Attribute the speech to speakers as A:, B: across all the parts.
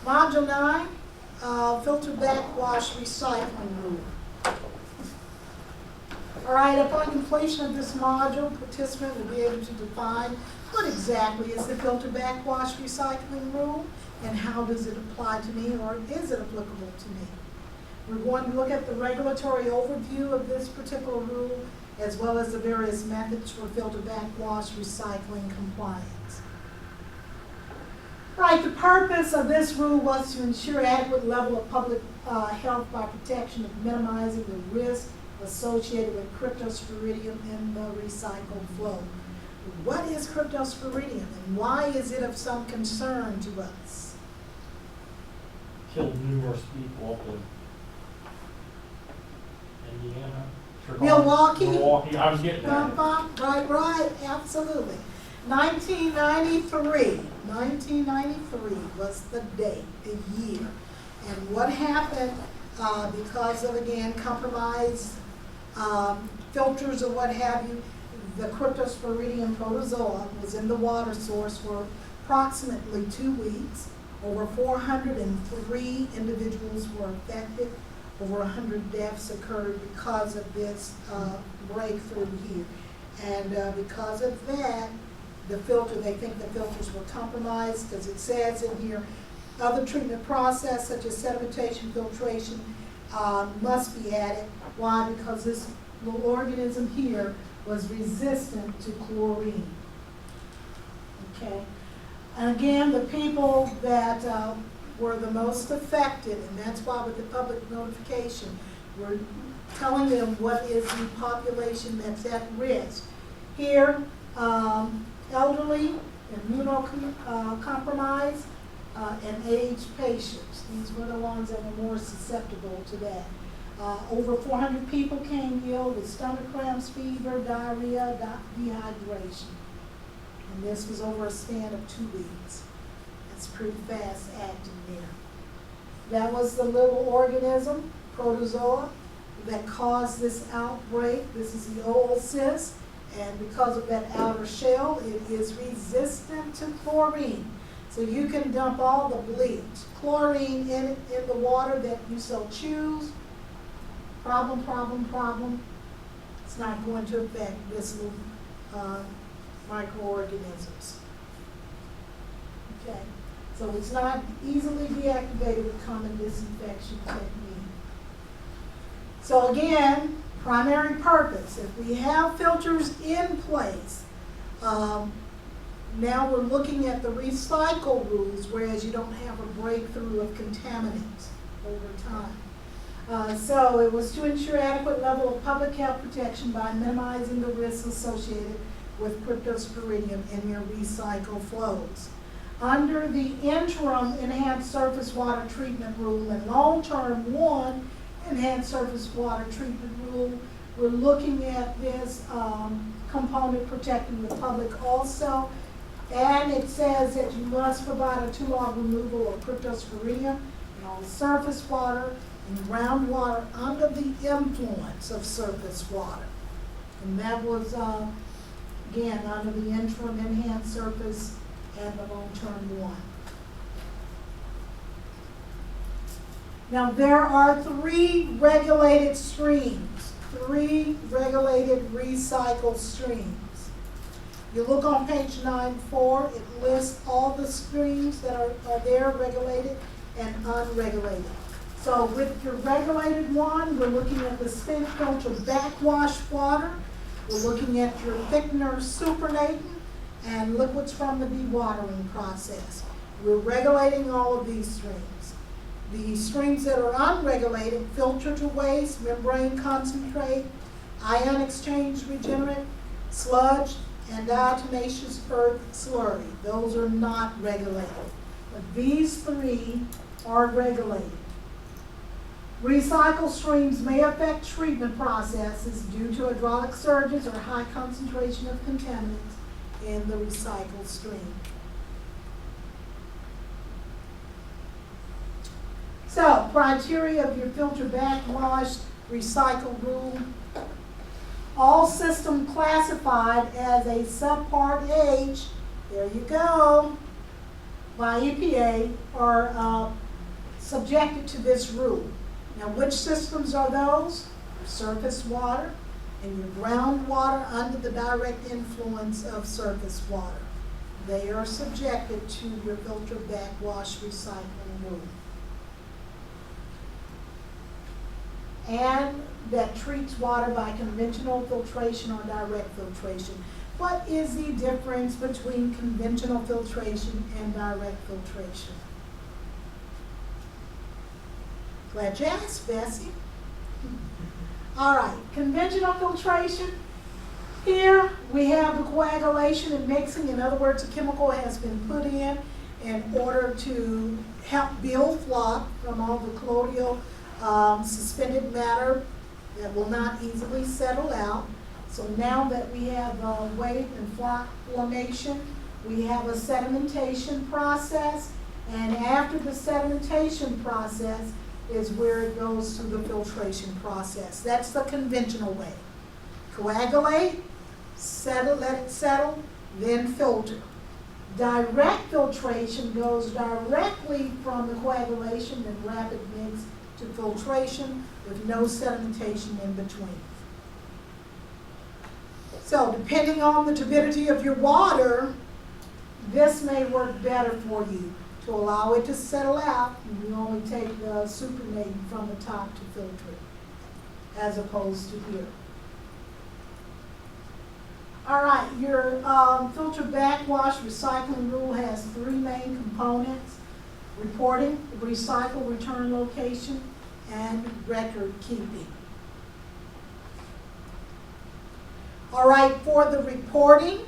A: Module 9, filter backwash recycling rule. All right, upon completion of this module, participant will be able to define what exactly is the filter backwash recycling rule and how does it apply to me, or is it applicable to me. We're going to look at the regulatory overview of this particular rule as well as the various methods for filter backwash recycling compliance. Right, the purpose of this rule was to ensure adequate level of public health by protection of minimizing the risk associated with cryptosporidium in the recycled flow. What is cryptosporidium and why is it of some concern to us?
B: Killed numerous people up in Indiana.
A: Milwaukee?
B: I was getting there.
A: Right, absolutely. 1993 was the date, the year. And what happened because of, again, compromised filters or what have you, the cryptosporidium protozoa was in the water source for approximately 2 weeks. Over 403 individuals were affected. Over 100 deaths occurred because of this breakthrough here. And because of that, the filter, they think the filters were compromised because it says in here, other treatment process such as sedimentation, filtration must be added. Why? Because this little organism here was resistant to chlorine. Okay. And again, the people that were the most affected, and that's why with the public notification, we're telling them what is the population that's at risk. Here, elderly, immunocompromised, and aged patients. These were the ones that were more susceptible to that. Over 400 people came ill with stomach cramps, fever, diarrhea, dehydration. And this was over a span of 2 weeks. That's pretty fast acting there. That was the little organism, protozoa, that caused this outbreak. This is the oocyst, and because of that outer shell, it is resistant to chlorine. So you can dump all the bleach, chlorine in the water that you so choose. Problem. It's not going to affect this little microorganisms. Okay, so it's not easily deactivated with common disinfection technique. So again, primary purpose, if we have filters in place, now we're looking at the recycle rules, whereas you don't have a breakthrough of contaminants over time. So it was to ensure adequate level of public health protection by minimizing the risks associated with cryptosporidium in your recycle flows. Under the interim enhanced surface water treatment rule and long-term 1 enhanced surface water treatment rule, we're looking at this component protecting the public also. And it says that you must provide a 2-log removal of cryptosporidium in all surface water and groundwater under the influence of surface water. And that was, again, under the interim enhanced surface and the long-term 1. Now there are 3 regulated streams, 3 regulated recycle streams. You look on page 9.4, it lists all the streams that are there, regulated and unregulated. So with your regulated one, we're looking at the spent filter backwash water. We're looking at your thickener supernatant and liquids from the dewatering process. We're regulating all of these streams. The streams that are unregulated, filter to waste, membrane concentrate, ion exchange regenerate, sludge, and diatomaceous earth slurry. Those are not regulated. But these 3 are regulated. Recycle streams may affect treatment processes due to hydraulic surges or high concentration of contaminants in the recycled stream. So, criteria of your filter backwash recycle rule. All system classified as a subpart H, there you go, by EPA are subjected to this rule. Now, which systems are those? Surface water and your groundwater under the direct influence of surface water. They are subjected to your filter backwash recycling rule. And that treats water by conventional filtration or direct filtration. What is the difference between conventional filtration and direct filtration? Glad you asked, Bessie. All right, conventional filtration. Here we have the coagulation and mixing. In other words, a chemical has been put in order to help build floc from all the colloidal suspended matter that will not easily settle out. So now that we have wave and floc formation, we have a sedimentation process, and after the sedimentation process is where it goes to the filtration process. That's the conventional way. Coagulate, settle, let it settle, then filter. Direct filtration goes directly from the coagulation and rapid mix to filtration with no sedimentation in between. So depending on the turbidity of your water, this may work better for you. To allow it to settle out, you only take the supernatant from the top to filter it, as opposed to here. All right, your filter backwash recycling rule has three main components: reporting, recycle return location, and record keeping. All right, for the reporting,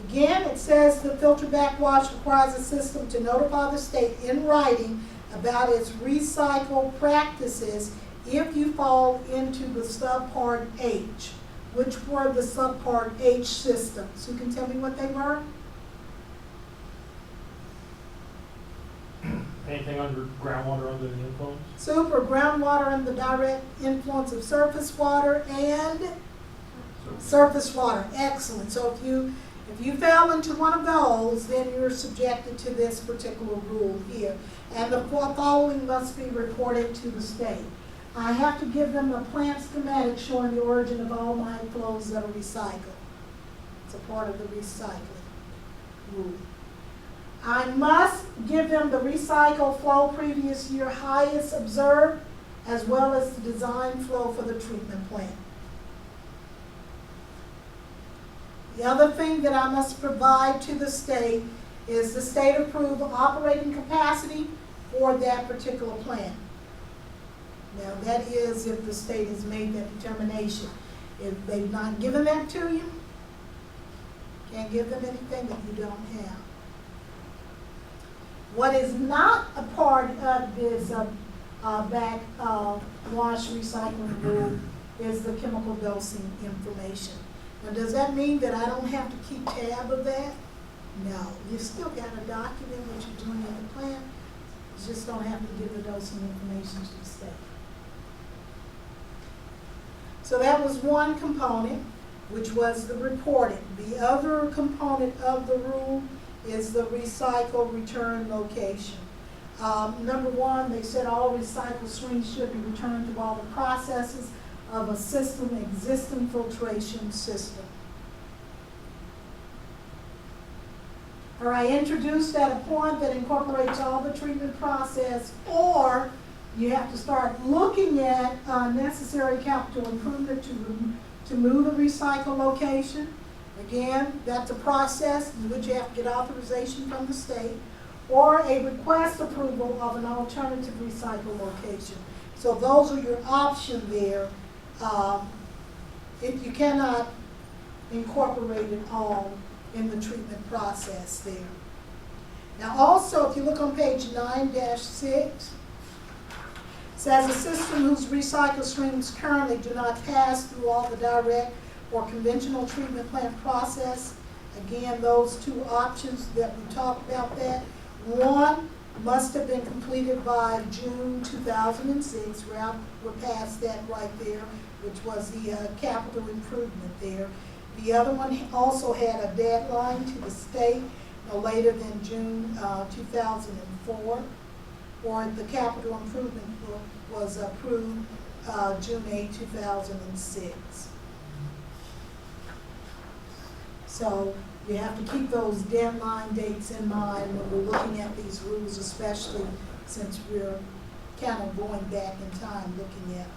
A: again, it says the filter backwash requires a system to notify the state in writing about its recycle practices if you fall into the subpart H. Which were the subpart H systems? Who can tell me what they were?
B: Anything under groundwater under the influence?
A: Super, groundwater and the direct influence of surface water and surface water. Excellent. So if you fell into one of those, then you're subjected to this particular rule here. And the following must be reported to the state. I have to give them a plant schematic showing the origin of all my flows that are recycled. It's a part of the recycling rule. I must give them the recycle flow previous year highest observed, as well as the design flow for the treatment plant. The other thing that I must provide to the state is the state approved operating capacity for that particular plant. Now that is if the state has made that determination. If they've not given that to you, can't give them anything that you don't have. What is not a part of this wash recycling rule is the chemical dosing information. Now does that mean that I don't have to keep tab of that? No, you've still got to document what you're doing in the plant. You just don't have to give the dosing information to the state. So that was one component, which was the reporting. The other component of the rule is the recycle return location. Number one, they said all recycled streams should be returned to all the processes of a system, existing filtration system. Or I introduced at a point that incorporates all the treatment process, or you have to start looking at necessary capital improvement to move the recycle location. Again, that's a process in which you have to get authorization from the state, or a request approval of an alternative recycle location. So those are your options there. If you cannot incorporate it all in the treatment process there. Now also, if you look on page 9-6, says a system whose recycle streams currently do not pass through all the direct or conventional treatment plant process. Again, those two options that we talked about that. One must have been completed by June 2006. We're past that right there, which was the capital improvement there. The other one also had a deadline to the state no later than June 2004, or the capital improvement was approved June 8, 2006. So you have to keep those deadline dates in mind when we're looking at these rules, especially since we're kind of going back in time looking at them.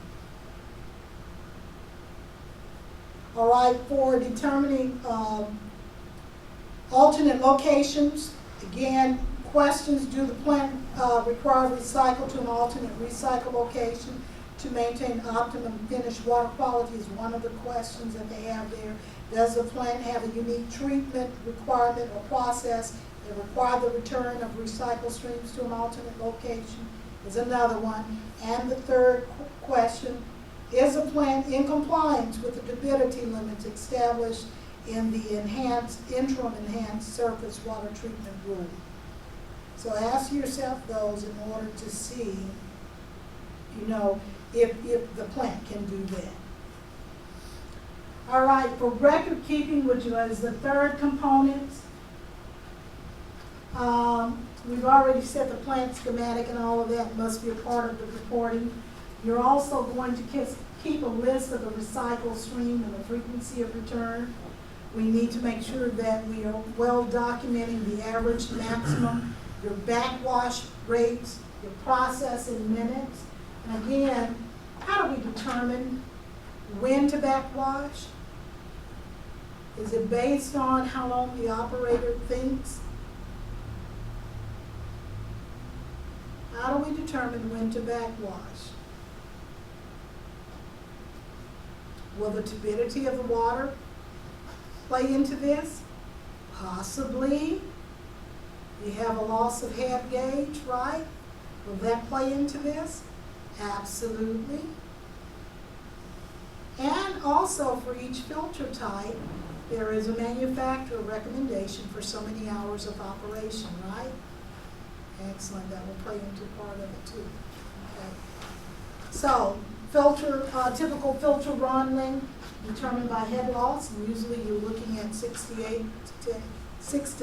A: All right, for determining alternate locations, again, questions: do the plant require recycle to an alternate recycle location to maintain optimum finished water quality is one of the questions that they have there. Does the plant have a unique treatment requirement or process that require the return of recycled streams to an alternate location is another one. And the third question: is the plant in compliance with the turbidity limits established in the interim enhanced surface water treatment rule? So ask yourself those in order to see, if the plant can do that. All right, for record keeping, which is the third component, we've already said the plant schematic and all of that must be a part of the reporting. You're also going to keep a list of the recycled stream and the frequency of return. We need to make sure that we are well documenting the average, maximum, your backwash rates, your process in minutes. And again, how do we determine when to backwash? Is it based on how long the operator thinks? How do we determine when to backwash? Will the turbidity of the water play into this? Possibly. You have a loss of head gauge, right? Will that play into this? Absolutely. And also for each filter type, there is a manufacturer recommendation for so many hours of operation, right? Excellent, that will play into part of it too. Okay. So, typical filter run length determined by head loss, and usually you're looking at 6 to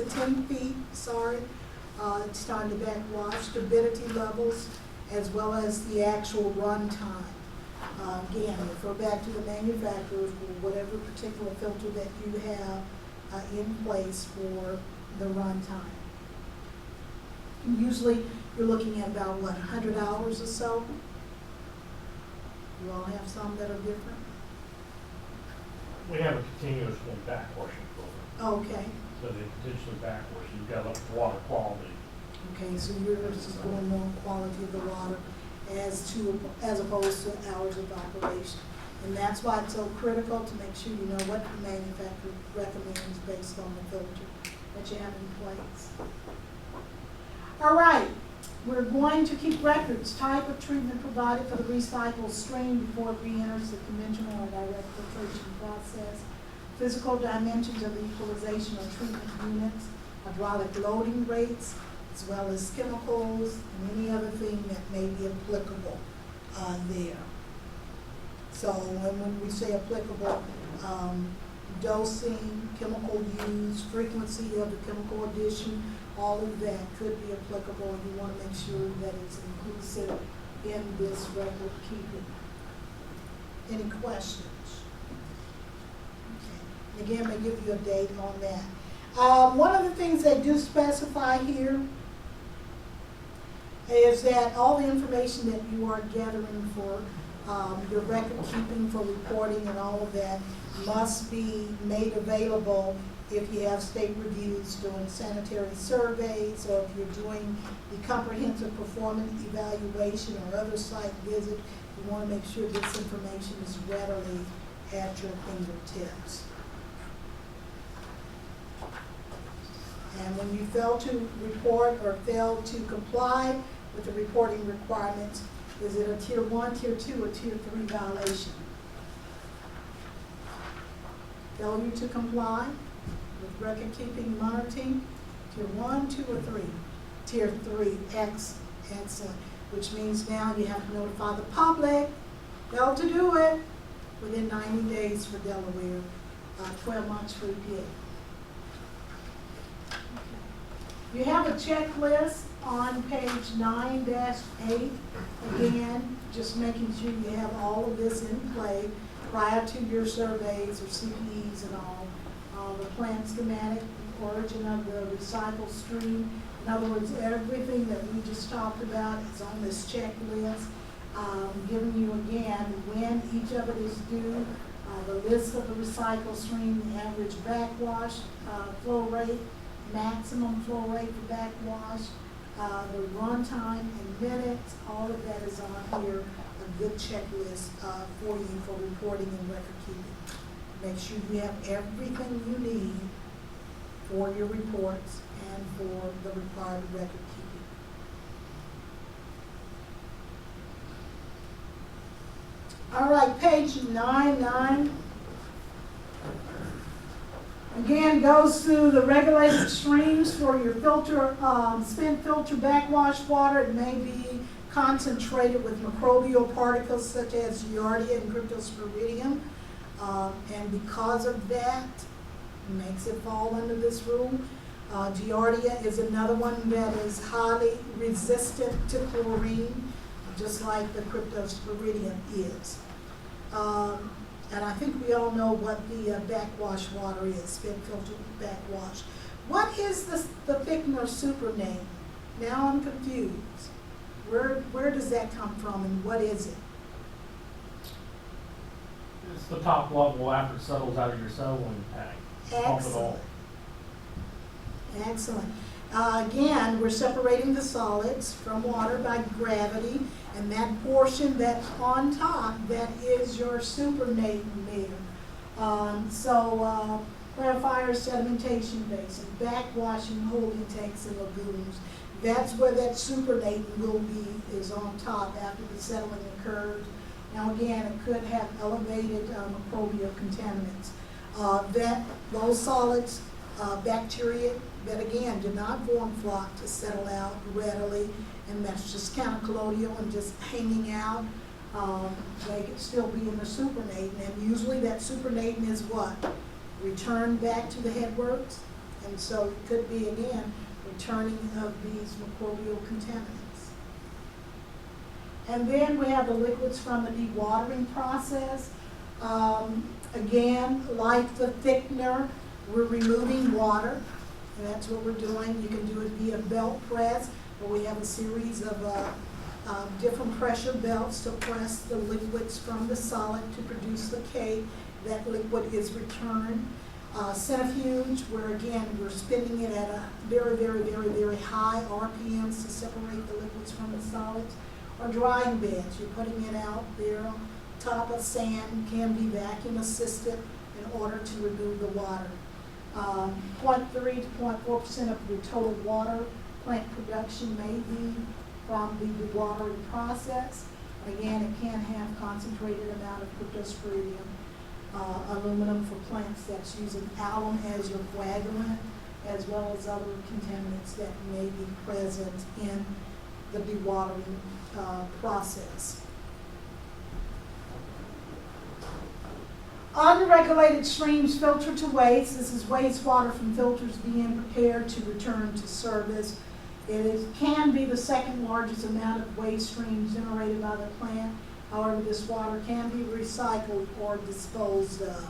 A: 10 feet, it's time to backwash, turbidity levels, as well as the actual run time. Again, refer back to the manufacturer for whatever particular filter that you have in place for the run time. Usually you're looking at about, 100 hours or so? You all have some that are different?
B: We have a continuously backwashing program.
A: Okay.
B: So they continuously backwash. You've got water quality.
A: Okay, so yours is going more quality of the water as opposed to hours of operation. And that's why it's so critical to make sure you know what the manufacturer recommends based on the filter that you have in place. All right, we're going to keep records: type of treatment provided for the recycled stream before it re-enters the conventional or direct filtration process, physical dimensions of the equalization or treatment units, hydraulic loading rates, as well as chemicals and any other thing that may be applicable there. So when we say applicable, dosing, chemical use, frequency of the chemical addition, all of that could be applicable. You want to make sure that it's inclusive in this record keeping. Any questions? Okay. Again, they give you a date on that. One of the things they do specify here is that all the information that you are gathering for your record keeping, for reporting and all of that, must be made available if you have state reviews doing sanitary surveys, or if you're doing the comprehensive performance evaluation or other site visit. You want to make sure this information is readily at your fingertips. And when you fail to report or fail to comply with the reporting requirements, is it a Tier 1, Tier 2, or Tier 3 violation? Failure to comply with record keeping monitoring, Tier 1, 2, or 3? Tier 3, excellent. Which means now you have to notify the public, failed to do it within 90 days for Delaware, 12 months for EPA. You have a checklist on page 9-8. Again, just making sure you have all of this in play prior to your surveys or CPEs and all. The plant schematic, origin of the recycle stream. In other words, everything that we just talked about is on this checklist. Giving you again when each of it is due, the list of the recycle stream, the average backwash flow rate, maximum flow rate for backwash, the run time in minutes, all of that is on here, a good checklist for you for reporting and record keeping. Make sure you have everything you need for your reports and for the required record keeping. All right, page 9. Again, goes through the regulated streams for your filter, spent filter backwash water. It may be concentrated with microbial particles such as Giardia and Cryptosporidium. And because of that, makes it fall under this rule. Giardia is another one that is highly resistant to chlorine, just like the Cryptosporidium is. And I think we all know what the backwash water is, spent filter backwash. What is the thickener super name? Now I'm confused. Where does that come from and what is it?
B: It's the top level after it settles out of your settling tank. Pump it all.
A: Excellent. Again, we're separating the solids from water by gravity, and that portion that's on top, that is your supernatant layer. Clarifiers, sedimentation basin, backwashing holding tanks and lagoons. That's where that supernatant will be, is on top after the settling occurs. Now again, it could have elevated microbial contaminants. Those solids, bacteria that again do not form flock to settle out readily, and that's just kind of colloidal and just hanging out. They could still be in the supernatant, and usually that supernatant is what? Returned back to the headworks, and so it could be again returning of these microbial contaminants. And then we have the liquids from the dewatering process. Again, like the thickener, we're removing water, and that's what we're doing. You can do it via belt press, where we have a series of different pressure belts to press the liquids from the solid to produce the cake. That liquid is returned. Centrifuge, where again, we're spinning it at a very, very, very, very high RPMs to separate the liquids from the solids. Or drying beds, you're putting it out there on top of sand, can be vacuum assisted in order to remove the water. 0.3 to 0.4% of your total water plant production may be from the dewatering process. Again, it can have concentrated amount of cryptosporidium, aluminum for plants that's using alum as your coagulant, as well as other contaminants that may be present in the dewatering process. Unregulated streams filter to waste. This is wastewater from filters being prepared to return to service. Can be the second largest amount of waste streams generated by the plant. However, this water can be recycled or disposed of.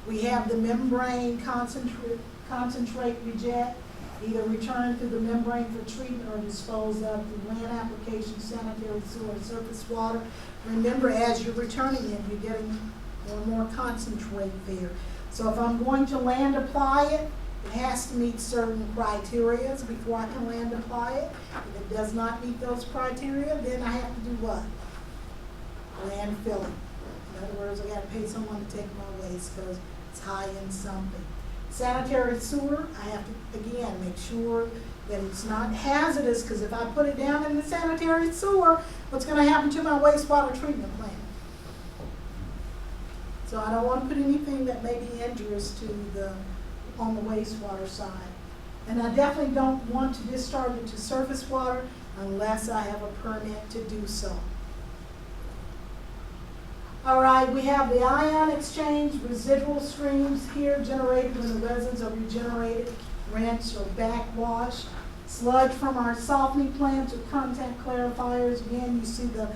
A: We have the membrane concentrate reject, either returned through the membrane for treatment or disposed of through land application, sanitary sewer, surface water. Remember, as you're returning it, you're getting more and more concentrate there. So if I'm going to land apply it, it has to meet certain criteria before I can land apply it. If it does not meet those criteria, then I have to do what? Landfilling. In other words, I got to pay someone to take my waste because it's high in something. Sanitary sewer, I have to, again, make sure that it's not hazardous, because if I put it down in the sanitary sewer, what's going to happen to my wastewater treatment plant? So I don't want to put anything that may be injurious to on the wastewater side. And I definitely don't want to discharge it to surface water unless I have a permit to do so. All right, we have the ion exchange, residual streams here generated when the resins are regenerated, rinsed, or backwashed. Sludge from our softening plants or contact clarifiers. Again, you see the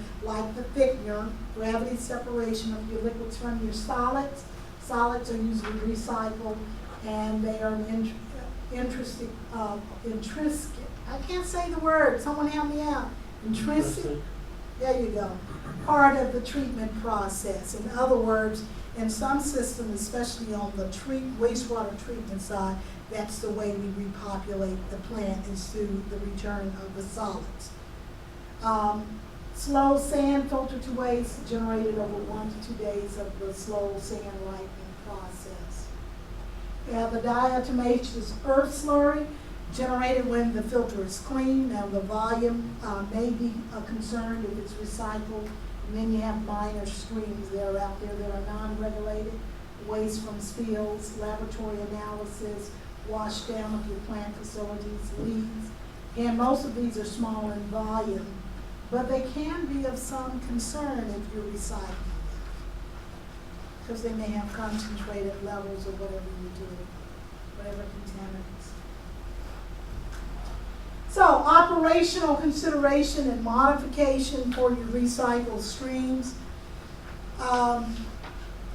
A: thickener, gravity separation of your liquids from your solids. Solids are usually recycled, and they are an intrinsic, I can't say the word, someone help me out. Intrinsic, there you go, part of the treatment process. In other words, in some systems, especially on the wastewater treatment side, that's the way we repopulate the plant, is through the return of the solids. Slow sand filtered to waste, generated over 1 to 2 days of the slow sand ripening process. The diatomaceous earth slurry, generated when the filter is clean. Now the volume may be a concern if it's recycled. And then you have minor streams that are out there that are non-regulated, waste from spills, laboratory analysis, wash down of your plant facilities, leads. And most of these are small in volume, but they can be of some concern if you're recycling them, because they may have concentrated levels of whatever you're doing, whatever contaminants. So, operational consideration and modification for your recycled streams.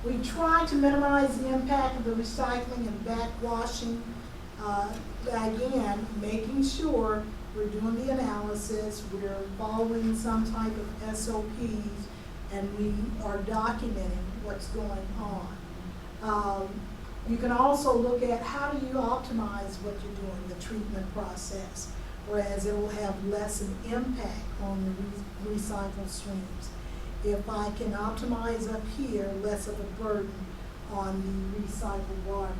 A: We try to minimize the impact of the recycling and backwashing. Again, making sure we're doing the analysis, we're following some type of SOPs, and we are documenting what's going on. You can also look at how do you optimize what you're doing, the treatment process, whereas it will have less an impact on the recycled streams. If I can optimize up here, less of a burden on the recycled water.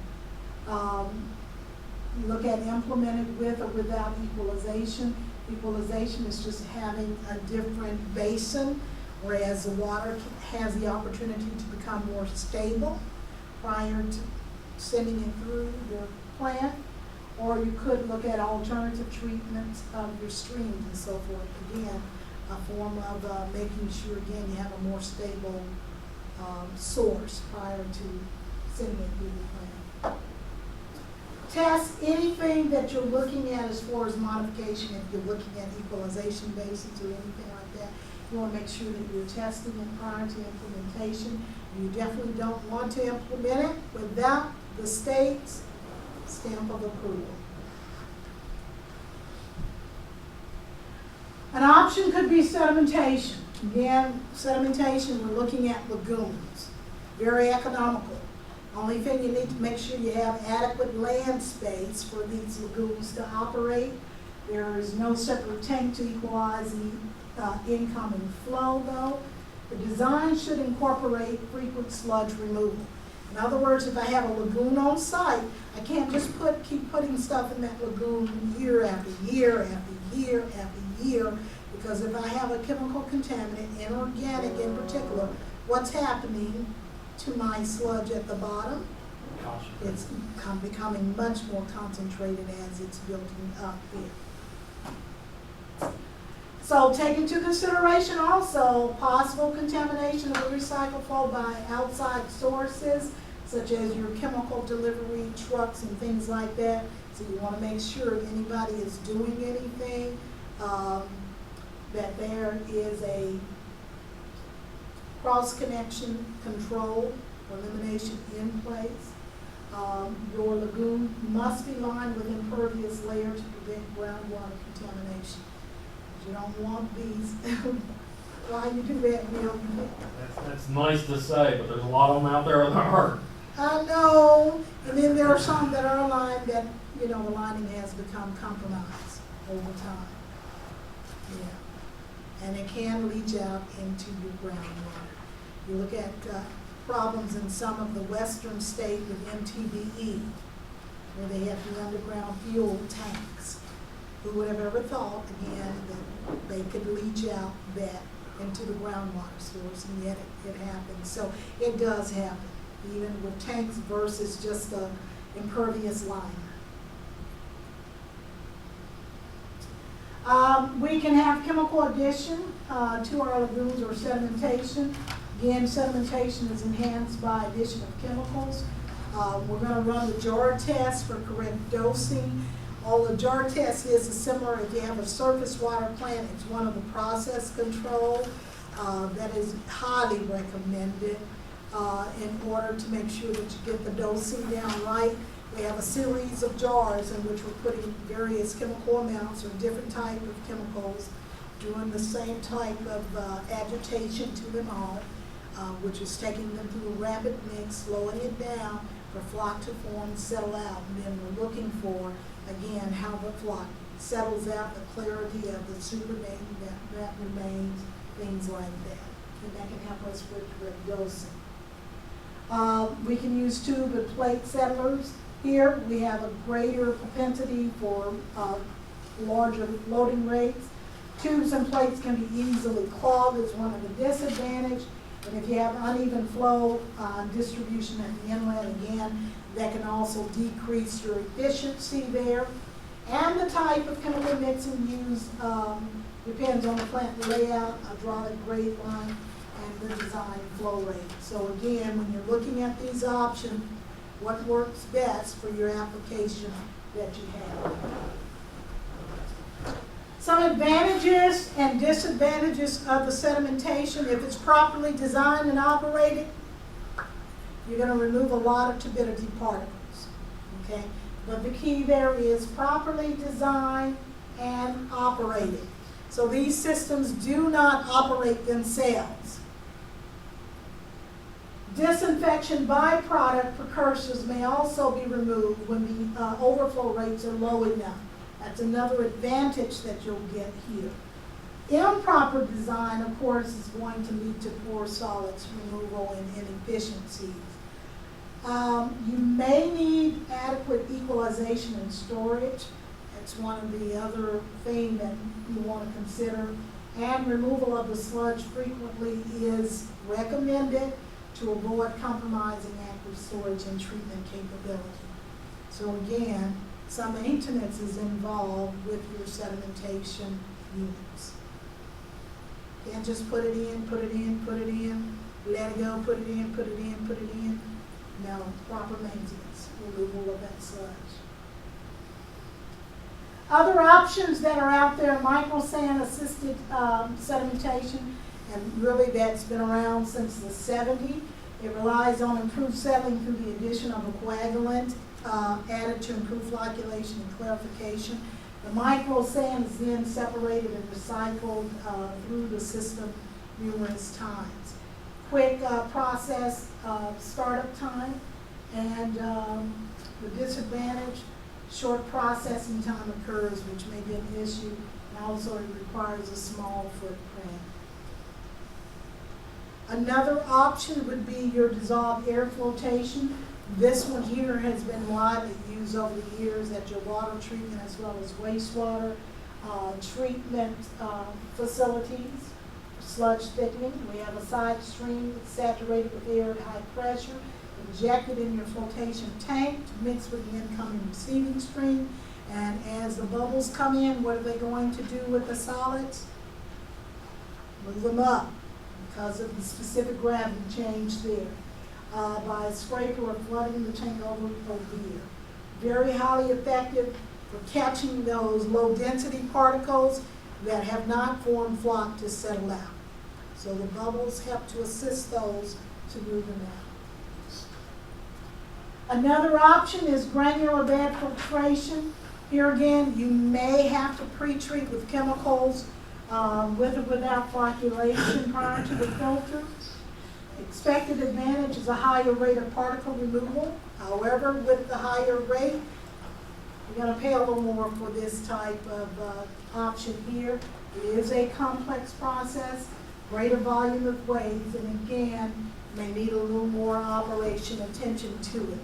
A: Look at implemented with or without equalization. Equalization is just having a different basin, whereas the water has the opportunity to become more stable prior to sending it through your plant. Or you could look at alternative treatments of your streams and so forth. Again, a form of making sure, again, you have a more stable source prior to sending it through the plant. Test anything that you're looking at as far as modification. If you're looking at equalization basins or anything like that, you want to make sure that you're testing it prior to implementation. You definitely don't want to implement it without the state's stamp of approval. An option could be sedimentation. Again, sedimentation, we're looking at lagoons. Very economical. Only thing you need to make sure you have adequate land space for these lagoons to operate. There is no separate tank to equalize the incoming flow, though. The design should incorporate frequent sludge removal. In other words, if I have a lagoon on site, I can't just keep putting stuff in that lagoon year after year after year after year, because if I have a chemical contaminant, inorganic in particular, what's happening to my sludge at the bottom? It's becoming much more concentrated as it's building up here. So take into consideration also possible contamination of the recycle flow by outside sources, such as your chemical delivery trucks and things like that. So you want to make sure if anybody is doing anything, that there is a cross-connection control or elimination in place. Your lagoon must be lined with impervious layer to prevent groundwater contamination. You don't want these. Why you do that, Bill?
B: That's nice to say, but there's a lot of them out there that aren't.
A: I know. And then there are some that are lined that, the lining has become compromised over time. Yeah. And it can leach out into your groundwater. You look at problems in some of the western states with MTBE, where they have the underground fuel tanks. Who would have ever thought, again, that they could leach out that into the groundwater source, and yet it happens. So it does happen, even with tanks versus just the impervious liner. We can have chemical addition to our lagoons or sedimentation. Again, sedimentation is enhanced by addition of chemicals. We're going to run the jar test for correct dosing. All the jar test is similar. If you have a surface water plant, it's one of the process control that is highly recommended in order to make sure that you get the dosing down right. We have a series of jars in which we're putting various chemical amounts or different type of chemicals, doing the same type of agitation to them all, which is taking them through a rapid mix, slowing it down for flock to form, settle out. And then we're looking for, again, how the flock settles out, the clarity of the supername that remains, things like that. And that can help us with dosing. We can use tube and plate settlers. Here we have a greater propensity for larger loading rates. Tubes and plates can be easily clogged is one of the disadvantages. And if you have uneven flow distribution at the inlet, again, that can also decrease your efficiency there. And the type of chemical mixing used depends on the plant layout, hydraulic grade line, and the design flow rate. So again, when you're looking at these options, what works best for your application that you have. Some advantages and disadvantages of the sedimentation. If it's properly designed and operated, you're going to remove a lot of turbidity particles, okay? But the key there is properly designed and operated. So these systems do not operate themselves. Disinfection byproduct precursors may also be removed when the overflow rates are low enough. That's another advantage that you'll get here. Improper design, of course, is going to lead to poor solids removal and inefficiencies. You may need adequate equalization and storage. That's one of the other things that you want to consider. And removal of the sludge frequently is recommended to avoid compromising active storage and treatment capability. So again, some maintenance is involved with your sedimentation units. Can't just put it in, put it in, put it in, let it go, put it in, put it in, put it in. No, proper maintenance, removal of that sludge. Other options that are out there, microsand assisted sedimentation, and really that's been around since the 70s. It relies on improved settling through the addition of a coagulant added to improve flocculation and clarification. The microsand is then separated and recycled through the system numerous times. Quick process startup time, and the disadvantage, short processing time occurs, which may be an issue, and also it requires a small footprint. Another option would be your dissolved air flotation. This one here has been widely used over the years at your water treatment as well as wastewater treatment facilities. Sludge thickening, we have a side stream saturated with air at high pressure, injected in your flotation tank to mix with the incoming receiving stream. And as the bubbles come in, what are they going to do with the solids? Move them up because of the specific gravity change there. By a scraper or flooding the tank over here. Very highly effective for catching those low density particles that have not formed flock to settle out. So the bubbles help to assist those to move them out. Another option is granular bed filtration. Here again, you may have to pre-treat with chemicals with or without flocculation prior to the filter. Expected advantage is a higher rate of particle removal. However, with the higher rate, you're going to pay a little more for this type of option here. It is a complex process, greater volume of waste, and again, may need a little more operation attention to it.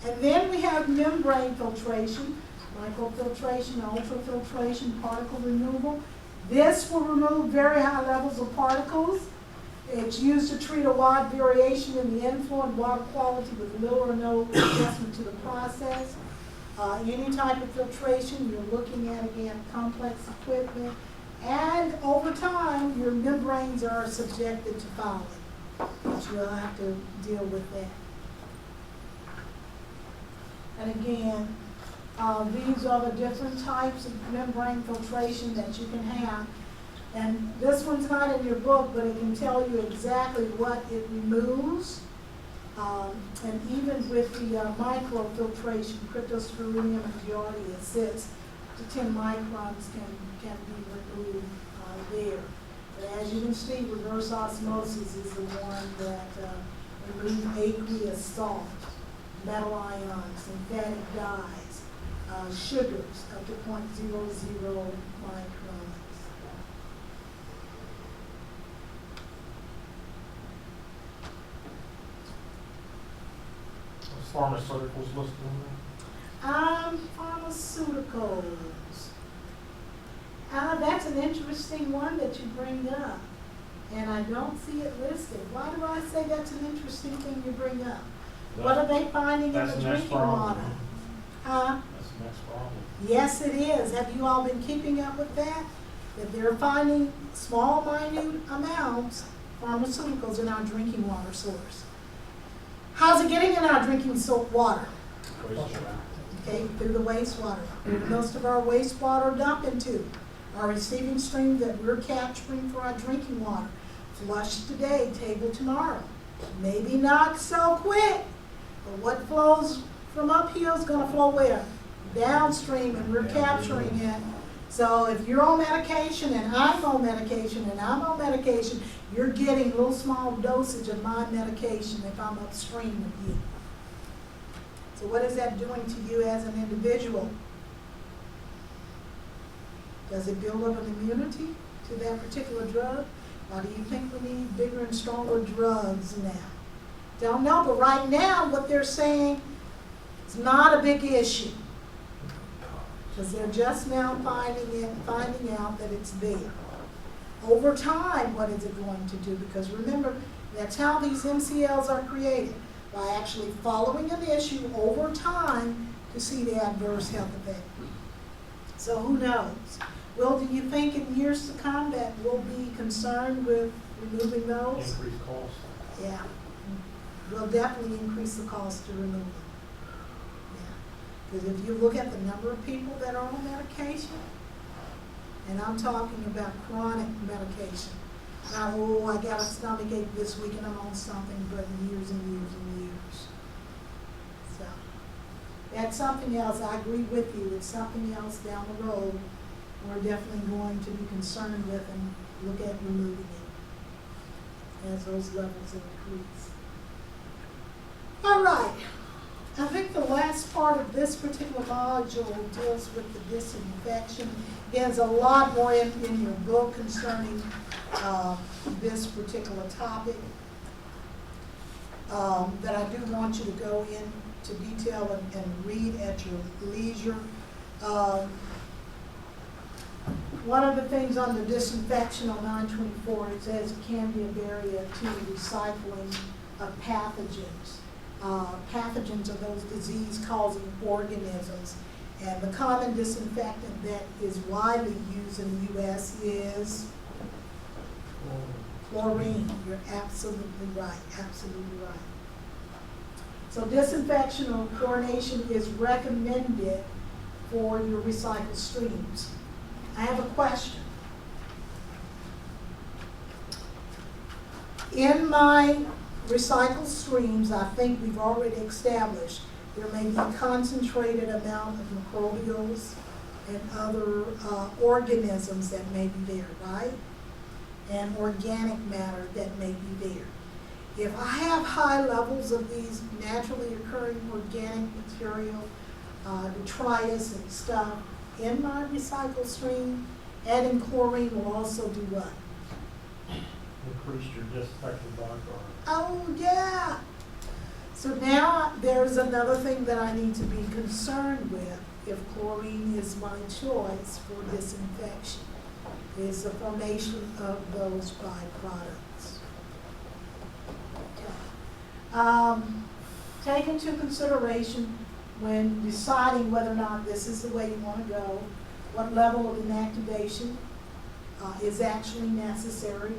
A: And then we have membrane filtration, microfiltration, ultrafiltration, particle removal. This will remove very high levels of particles. It's used to treat a wide variation in the inflow and water quality with little or no adjustment to the process. Any type of filtration, you're looking at, again, complex equipment. And over time, your membranes are subjected to fouling, which you'll have to deal with that. And again, these are the different types of membrane filtration that you can have. And this one's not in your book, but it can tell you exactly what it removes. And even with the microfiltration, cryptosporidium and giardia, it says to 10 microns can be removed there. But as you can see, reverse osmosis is the one that removes aqueous salt, metal ions, synthetic dyes, sugars up to 0.00 microns.
B: Pharmaceuticals listed in
A: Pharmaceuticals. That's an interesting one that you bring up, and I don't see it listed. Why do I say that's an interesting thing you bring up? What are they finding in
B: That's
A: the
B: the next
A: drinking
B: problem.
A: water? Huh?
B: That's the next problem.
A: Yes, it is. Have you all been keeping up with that? That they're finding small, minute amounts of pharmaceuticals in our drinking water source. How's it getting in our drinking water? Okay, through the wastewater. Most of our wastewater dump into our receiving stream that we're capturing for our drinking water. Flush today, table tomorrow. Maybe not so quick, but what flows from uphill is going to flow where? Downstream, and we're capturing it. So if you're on medication and I'm on medication and I'm on medication, you're getting a little small dosage of my medication if I'm upstream of you. So what is that doing to you as an individual? Does it build up an immunity to that particular drug? Or do you think we need bigger and stronger drugs now? Don't know, but right now what they're saying is not a big issue. Because they're just now finding out that it's there. Over time, what is it going to do? Because remember, that's how these MCLs are created, by actually following an issue over time to see the adverse health effect. So who knows? Well, do you think in years to come that we'll be concerned with removing those?
B: Increased cost.
A: Yeah. We'll definitely increase the cost to remove them. Because if you look at the number of people that are on medication, and I'm talking about chronic medication, not, oh, I got a stomach ache this week and I'm on something, but years and years and years. So, that's something else. I agree with you. It's something else down the road we're definitely going to be concerned with and look at removing it as those levels increase. All right. I think the last part of this particular module deals with the disinfection. There's a lot more in your book concerning this particular topic that I do want you to go into detail and read at your leisure. One of the things on the disinfection on 924, it says it can be a barrier to recycling of pathogens. Pathogens are those disease-causing organisms. And the common disinfectant that is widely used in the U.S. is chlorine. You're absolutely right, absolutely right. So disinfection or chlorination is recommended for your recycled streams. I have a question. In my recycled streams, I think we've already established there may be a concentrated amount of microbials and other organisms that may be there, right? And organic matter that may be there. If I have high levels of these naturally occurring organic material, detritus and stuff, in my recycled stream, adding chlorine will also do what?
B: Increase your disinfectant byproduct.
A: Oh, yeah. So now there's another thing that I need to be concerned with if chlorine is my choice for disinfection, is the formation of those byproducts. Okay. Take into consideration when deciding whether or not this is the way you want to go, what level of inactivation is actually necessary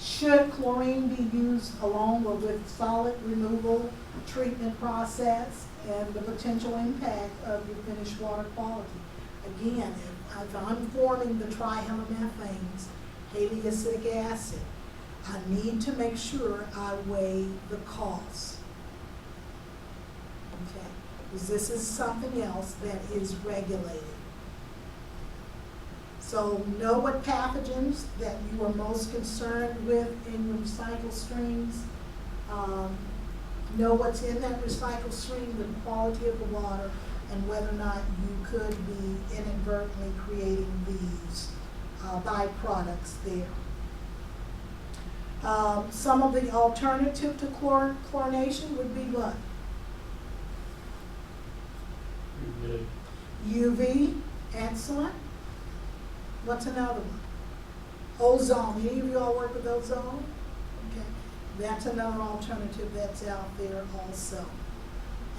A: Should chlorine be used along or with solid removal treatment process and the potential impact of your finished water quality? Again, if I'm forming the trihalomethane, Haley acetic acid, I need to make sure I weigh the costs. Okay, because this is something else that is regulated. So know what pathogens that you are most concerned with in your recycle streams. Know what's in that recycle stream, the quality of the water, and whether or not you could be inadvertently creating these byproducts there. Some of the alternative to chlorination would be what? UV, excellent. What's another one? Ozone. Any of you all work with ozone? Okay. That's another alternative that's out there also.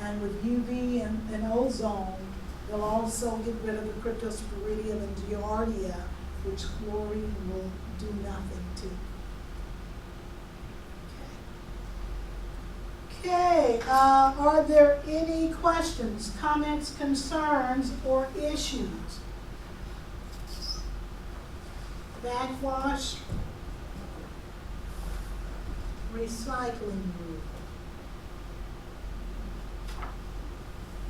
A: And with UV and ozone, they'll also get rid of the cryptosporidium and giardia, which chlorine will do nothing to. Okay, are there any questions, comments, concerns, or issues? Backwash recycling group.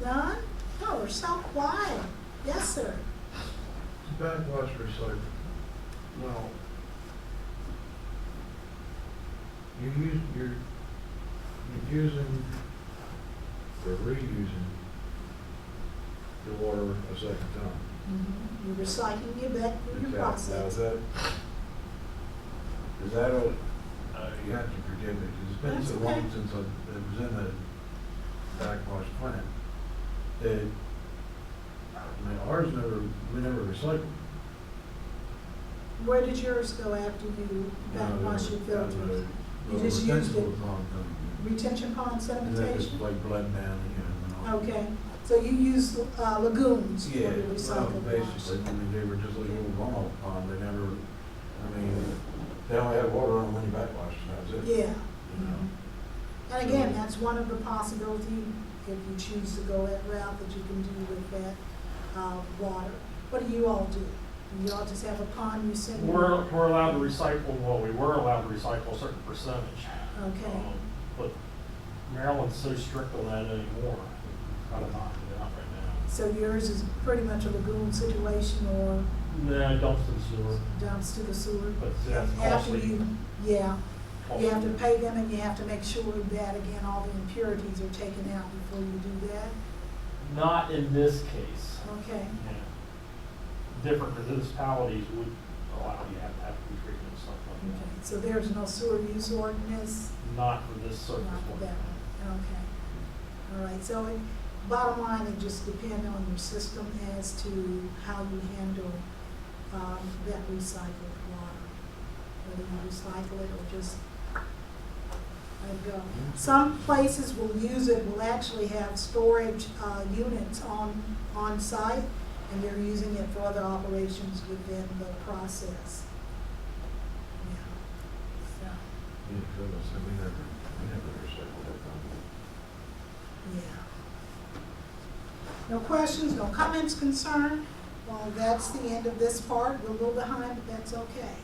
A: None? No, we're so quiet. Yes, sir.
C: Backwash recycling. Now, you're using or reusing the water a second time.
A: Mm-hmm. You're recycling it back through your
C: Okay,
A: process.
C: now is that a, you have to forgive me, 'cause it's been
A: That's
C: so
A: okay.
C: long since I was in the backwash plant, that, I mean, ours we never recycled.
A: Where did yours go after you backwash your filters? You just used it. Retention pond
C: And that was
A: sedimentation?
C: like blood down, you know.
A: Okay, so you use lagoons for
C: Yeah,
A: your
C: well,
A: recycled
C: basically,
A: wash?
C: I mean, they were just like a little runoff pond, they never, I mean, they only had water on them when you backwash, that was it.
A: Yeah.
C: You know?
A: And again, that's one of the possibilities, if you choose to go that route, that you can do with that water. What do you all do? Do you all just have a pond you send?
B: We're allowed to recycle, well, we were allowed to recycle a certain percentage.
A: Okay.
B: But Maryland's so strict on that anymore, kind of knocking it out right
A: So yours is pretty much a lagoon situation or
B: now. Yeah, dumps to the sewer,
A: dumps to the sewer?
B: but that's
A: After
B: costly.
A: you, yeah, you have to
B: Costly.
A: pay them and you have to make sure that, again, all the impurities are taken out before you do that?
B: Not in this case.
A: Okay,
B: Yeah. Different municipalities would allow you to have treatment and stuff like
A: okay,
B: that.
A: so there's no sewer use ordinance?
B: Not for this surface
A: Not for
B: one.
A: that one, okay. All right, so bottom line, it just depends on your system as to how you handle that recycled water. Whether you recycle it or just let it go. Some places will use it, will actually have storage units on site, and they're using it for other operations within the process. Yeah. So.
C: Yeah, 'cause I said we never recycled that time.
A: Yeah. No questions, no comments, concern? Well, that's the end of this part. We're a little behind, but that's okay.